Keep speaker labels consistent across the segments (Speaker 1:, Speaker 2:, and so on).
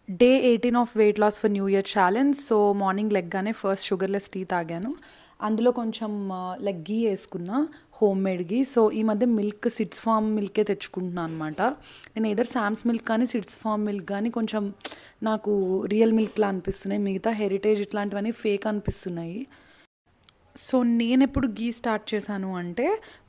Speaker 1: Day 18 of weight loss for new year challenge. So morning లెగ్గానే first sugarless tea తాగాను. అందులో కొంచెం like గీ వేసుకున్నా, హోమ్ మేడ్ గీ. So ఈ మధ్య మిల్క్ సిడ్స్ ఫార్మ్ మిల్కే తెచ్చుకుంటున్నాను అనమాట. నేను ఏదర్ శామ్స్ మిల్క్ కానీ సిడ్స్ ఫార్మ్ మిల్క్ కానీ కొంచెం నాకు రియల్ మిల్క్లా అనిపిస్తున్నాయి. మిగతా హెరిటేజ్ ఇట్లాంటివన్నీ ఫేక్ అనిపిస్తున్నాయి. సో నేనెప్పుడు గీ స్టార్ట్ చేశాను అంటే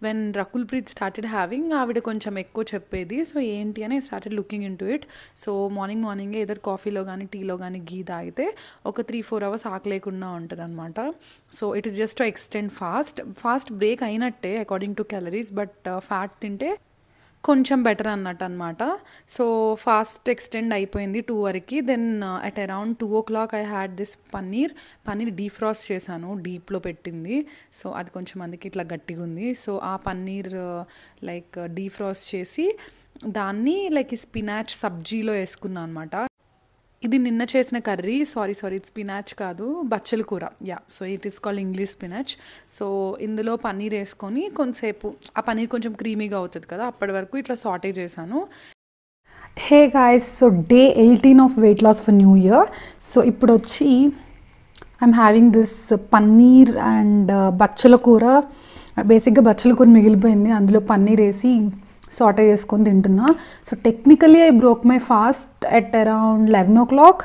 Speaker 1: when Rakul Preet started having, ఆవిడ కొంచెం ఎక్కువ చెప్పేది. సో ఏంటి అని started looking in to it. So మార్నింగే ఏదర్ కాఫీలో కానీ టీలో కానీ గీ తాగితే ఒక 3-4 అవర్స్ ఆకలి లేకుండా ఉంటుంది అనమాట. So it is just to extend fast break అయినట్టే according to calories, but fat తింటే కొంచెం బెటర్ అన్నట్టు అనమాట. సో ఫాస్ట్ ఎక్స్టెండ్ అయిపోయింది 2 వరకు. Then at around 2 o'clock I had this paneer defrost చేశాను, డీప్లో పెట్టింది. సో అది కొంచెం అందుకే ఇట్లా గట్టిగా ఉంది. సో ఆ పన్నీర్ లైక్ డీఫ్రాస్ట్ చేసి దాన్ని లైక్ ఈ స్పినాచ్ సబ్జీలో వేసుకున్నాను అనమాట. ఇది నిన్న చేసిన కర్రీ. సారీ ఇది స్పినాచ్ కాదు, బచ్చల కూర. So it is called English spinach. So ఇందులో పన్నీర్ వేసుకొని కొంతసేపు ఆ పన్నీర్ కొంచెం క్రీమీగా అవుతుంది కదా, అప్పటి వరకు ఇట్లా సాటే చేశాను. Hey guys, so day 18 of weight loss for new year. So ఇప్పుడు వచ్చి I'm having this paneer and బచ్చల కూర. బేసిక్గా బచ్చల కూర మిగిలిపోయింది, అందులో పన్నీర్ వేసి సాటే చేసుకొని తింటున్నా. So technically I broke my fast at around 11 o'clock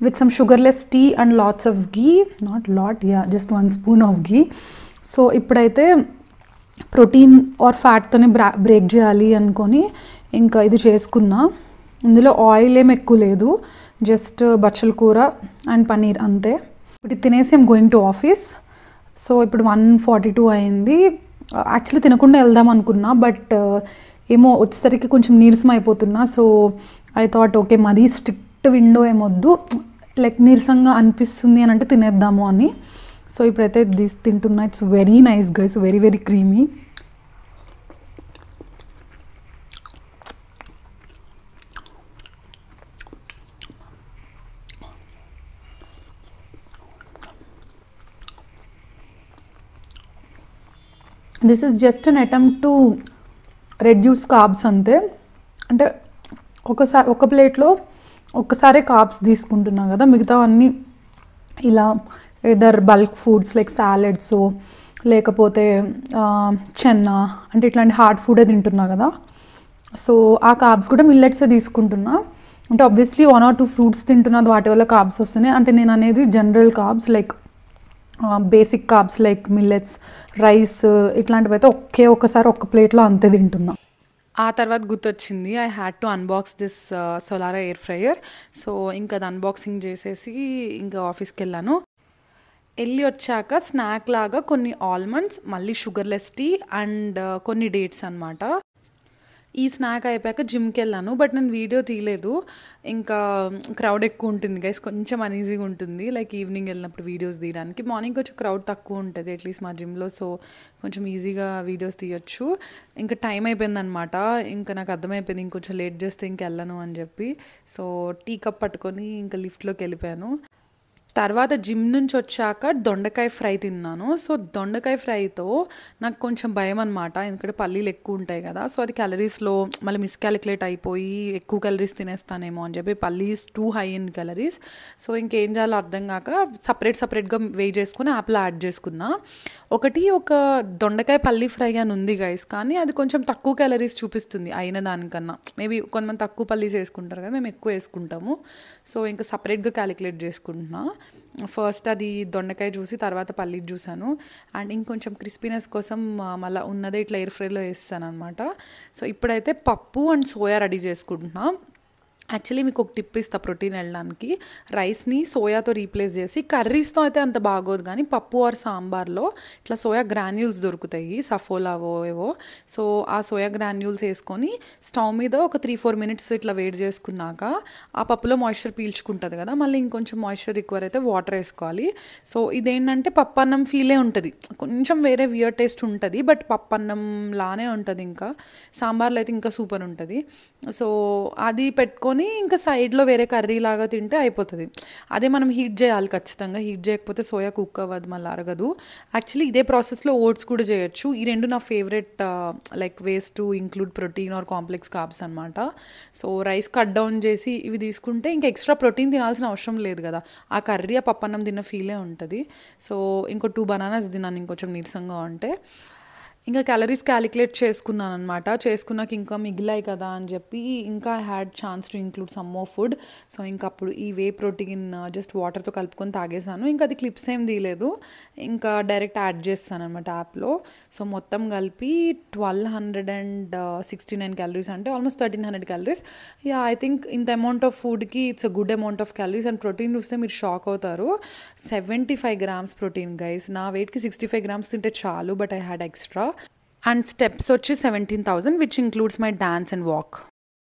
Speaker 1: with some sugarless tea and lots of ghee. Not lot, just 1 spoon of ghee. So ఇప్పుడైతే ప్రోటీన్ ఆర్ ఫ్యాట్తోనే బ్రేక్ చేయాలి అనుకొని ఇంకా ఇది చేసుకున్నా. ఇందులో ఆయిల్ ఏం ఎక్కువ లేదు, జస్ట్ బచ్చల కూర అండ్ పన్నీర్ అంతే. ఇప్పుడు ఇది తినేసి I'm going to office. So ఇప్పుడు 1:42 అయింది. యాక్చువల్లీ తినకుండా వెళ్దాం అనుకున్నా, బట్ ఏమో వచ్చేసరికి కొంచెం నీరసం అయిపోతున్నా. సో ఐ థాట్ ఓకే, మరీ స్ట్రిక్ట్ విండో ఏమొద్దు, లైక్ నీరసంగా అనిపిస్తుంది అని అంటే తినేద్దాము అని. సో ఇప్పుడైతే తింటున్నా. It's very nice guys, very very creamy. This is just an attempt to reduce carbs అంతే. అంటే ఒక ప్లేట్లో ఒక్కసారే కార్బ్స్ తీసుకుంటున్నా కదా, మిగతావన్నీ ఇలా either bulk foods like salads లేకపోతే చెన్న అంటే ఇట్లాంటి హార్డ్ ఫుడే తింటున్నా కదా. సో ఆ కార్బ్స్ కూడా మిల్లెట్సే తీసుకుంటున్నా. అంటే ఆబ్వియస్లీ 1 or 2 ఫ్రూట్స్ తింటున్నా, వాటి వల్ల కార్బ్స్ వస్తున్నాయి. అంటే నేను అనేది general carbs like basic carbs like millets, rice ఇట్లాంటివి అయితే ఒక్కసారి ఒక్క ప్లేట్లో అంతే తింటున్నా. ఆ తర్వాత గుర్తొచ్చింది, I had to unbox this Solara air fryer. So ఇంకా అది అన్బాక్సింగ్ చేసేసి ఇంకా ఆఫీస్కి వెళ్ళాను. వెళ్ళి వచ్చాక స్నాక్ లాగా కొన్ని ఆల్మండ్స్, మళ్ళీ షుగర్లెస్ టీ అండ్ కొన్ని డేట్స్ అనమాట. ఈ స్నాక్ అయిపోయాక జిమ్కి వెళ్ళాను, బట్ నేను వీడియో తీయలేదు. ఇంకా క్రౌడ్ ఎక్కువ ఉంటుంది గైస్, కొంచెం అనీజీగా ఉంటుంది లైక్ ఈవినింగ్ వెళ్ళినప్పుడు వీడియోస్ తీయడానికి. మార్నింగ్ కొంచెం క్రౌడ్ తక్కువ ఉంటుంది అట్లీస్ట్ మా జిమ్లో, సో కొంచెం ఈజీగా వీడియోస్ తీయొచ్చు. ఇంకా టైం అయిపోయిందనమాట. ఇంకా నాకు అర్థమైపోయింది ఇంకొంచెం లేట్ చేస్తే ఇంక వెళ్ళను అని చెప్పి. సో టీ కప్ పట్టుకొని ఇంకా లిఫ్ట్లోకి వెళ్ళిపోయాను. తర్వాత జిమ్ నుంచి వచ్చాక దొండకాయ ఫ్రై తిన్నాను. సో దొండకాయ ఫ్రైతో నాకు కొంచెం భయం అనమాట, ఎందుకంటే పల్లీలు ఎక్కువ ఉంటాయి కదా. సో అది క్యాలరీస్లో మళ్ళీ మిస్కాలిక్యులేట్ అయిపోయి ఎక్కువ క్యాలరీస్ తినేస్తానేమో అని చెప్పి, పల్లీస్ too high in calories. So ఇంకేం చేయాలో అర్థం కాక సపరేట్గా వే చేసుకుని యాప్లో యాడ్ చేసుకున్నా. ఒక దొండకాయ పల్లీ ఫ్రై అని ఉంది గైస్, కానీ అది కొంచెం తక్కువ క్యాలరీస్ చూపిస్తుంది అయిన దానికన్నా. మేబీ కొంతమంది తక్కువ పల్లీస్ వేసుకుంటారు కదా, మేము ఎక్కువ వేసుకుంటాము. సో ఇంకా సపరేట్గా క్యాలిక్యులేట్ చేసుకుంటున్నా. ఫస్ట్ అది దొండకాయ చూసి తర్వాత పల్లి చూసాను. అండ్ ఇంకొంచెం క్రిస్పీనెస్ కోసం మళ్ళీ ఉన్నదే ఇట్లా ఎయిర్ ఫ్రైలో వేస్తాను అనమాట. సో ఇప్పుడైతే పప్పు అండ్ సోయా రెడీ చేసుకుంటున్నా. యాక్చువల్లీ మీకు ఒక టిప్ ఇస్తా ప్రోటీన్ వెళ్ళడానికి. రైస్ని సోయాతో రీప్లేస్ చేసి, కర్రీస్తో అయితే అంత బాగోదు కానీ పప్పు ఆర్ సాంబార్లో ఇట్లా సోయా గ్రాన్యూల్స్ దొరుకుతాయి, సఫోలావో ఏవో. సో ఆ సోయా గ్రాన్యూల్స్ వేసుకొని స్టవ్ మీద ఒక 3-4 minutes ఇట్లా వేడి చేసుకున్నాక ఆ పప్పులో మాయిశ్చర్ పీల్చుకుంటుంది కదా, మళ్ళీ ఇంకొంచెం మాయిశ్చర్ రిక్వైర్ అయితే వాటర్ వేసుకోవాలి. సో ఇదేంటంటే పప్పు అన్నం ఫీలే ఉంటుంది, కొంచెం వేరే వియర్ టేస్ట్ ఉంటుంది, బట్ పప్పు అన్నం లానే ఉంటుంది. ఇంకా సాంబార్లో అయితే ఇంకా సూపర్ ఉంటుంది. సో అది పెట్టుకొని చేసుకొని ఇంకా సైడ్లో వేరే కర్రీ లాగా తింటే అయిపోతుంది. అదే మనం హీట్ చేయాలి ఖచ్చితంగా, హీట్ చేయకపోతే సోయా కుక్ అవ్వదు, మళ్ళీ అరగదు. యాక్చువల్లీ ఇదే ప్రాసెస్లో ఓట్స్ కూడా చేయొచ్చు. ఈ రెండు నా favourite like ways to include protein or complex carbs అనమాట. సో రైస్ కట్ డౌన్ చేసి ఇవి తీసుకుంటే ఇంకా ఎక్స్ట్రా ప్రోటీన్ తినాల్సిన అవసరం లేదు కదా, ఆ కర్రీ ఆ పప్పన్నం తిన్న ఫీలే ఉంటుంది. సో ఇంకో 2 బనానాస్ తిన్నాను ఇంకొంచెం నీరసంగా ఉంటే. ఇంకా క్యాలరీస్ క్యాలిక్యులేట్ చేసుకున్నాను అనమాట. చేసుకున్నాక ఇంకా మిగిలాయి కదా అని చెప్పి ఇంకా I had chance to include some more food. So ఇంకా అప్పుడు ఈ వే ప్రోటీన్ జస్ట్ వాటర్తో కలుపుకొని తాగేసాను. ఇంకా అది క్లిప్స్ ఏం తీయలేదు, ఇంకా డైరెక్ట్ యాడ్ చేస్తాను అనమాట యాప్లో. సో మొత్తం కలిపి 1269 క్యాలరీస్, అంటే almost 1300 calories. Yeah, I think ఇంత అమౌంట్ ఆఫ్ ఫుడ్కి it's a good amount of calories. And protein చూస్తే మీరు షాక్ అవుతారు, 75 grams ప్రోటీన్ గైస్. నా వెయిట్కి 65 grams తింటే చాలు, but I had extra. And steps వచ్చి 17,000 which includes my dance and walk.